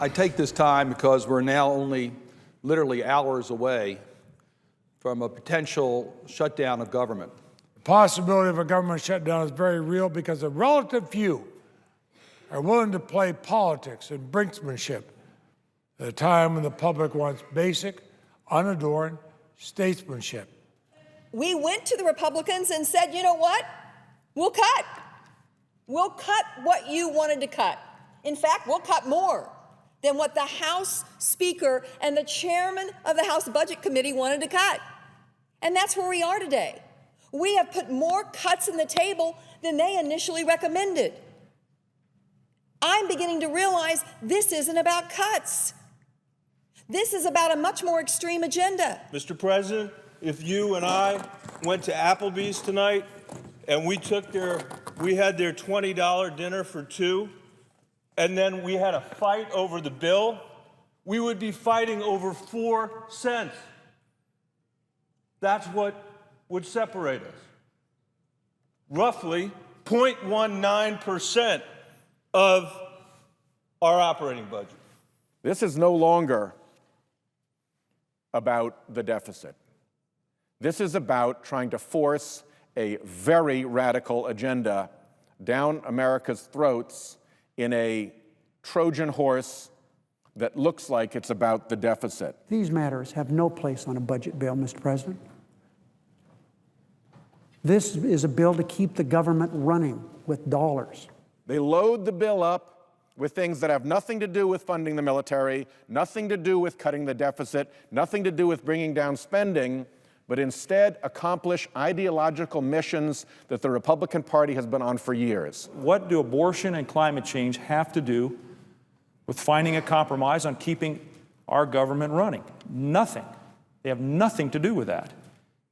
I take this time because we're now only literally hours away from a potential shutdown of government. The possibility of a government shutdown is very real because a relative few are willing to play politics and brinksmanship at a time when the public wants basic, unadorned statesmanship. We went to the Republicans and said, you know what? We'll cut. We'll cut what you wanted to cut. In fact, we'll cut more than what the House Speaker and the chairman of the House Budget Committee wanted to cut. And that's where we are today. We have put more cuts on the table than they initially recommended. I'm beginning to realize this isn't about cuts. This is about a much more extreme agenda. Mr. President, if you and I went to Applebee's tonight and we had their $20 dinner for two, and then we had a fight over the bill, we would be fighting over 4 cents. That's what would separate us. Roughly 0.19% of our operating budget. This is no longer about the deficit. This is about trying to force a very radical agenda down America's throats in a Trojan horse that looks like it's about the deficit. These matters have no place on a budget bill, Mr. President. This is a bill to keep the government running with dollars. They load the bill up with things that have nothing to do with funding the military, nothing to do with cutting the deficit, nothing to do with bringing down spending, but instead accomplish ideological missions that the Republican Party has been on for years. What do abortion and climate change have to do with finding a compromise on keeping our government running? Nothing. They have nothing to do with that.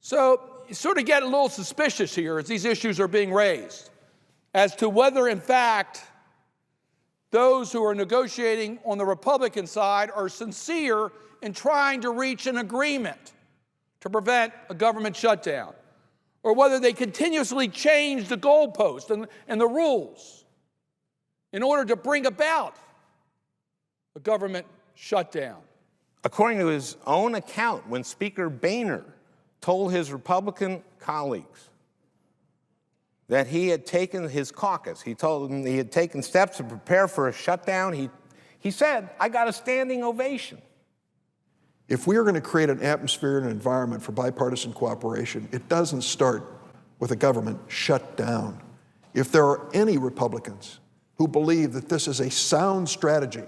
So you sort of get a little suspicious here as these issues are being raised as to whether, in fact, those who are negotiating on the Republican side are sincere in trying to reach an agreement to prevent a government shutdown, or whether they continuously change the goalposts and the rules in order to bring about a government shutdown. According to his own account, when Speaker Boehner told his Republican colleagues that he had taken his caucus, he told them he had taken steps to prepare for a shutdown, he said, I got a standing ovation. If we are going to create an atmosphere and an environment for bipartisan cooperation, it doesn't start with a government shutdown. If there are any Republicans who believe that this is a sound strategy,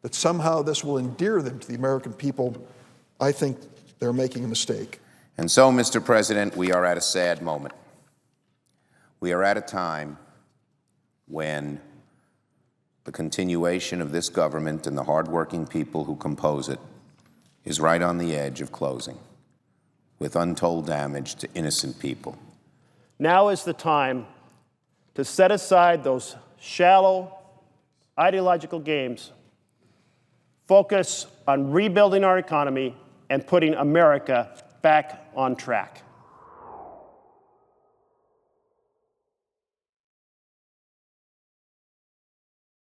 that somehow this will endear them to the American people, I think they're making a mistake. And so, Mr. President, we are at a sad moment. We are at a time when the continuation of this government and the hardworking people who compose it is right on the edge of closing, with untold damage to innocent people. Now is the time to set aside those shallow ideological games, focus on rebuilding our economy and putting America back on track.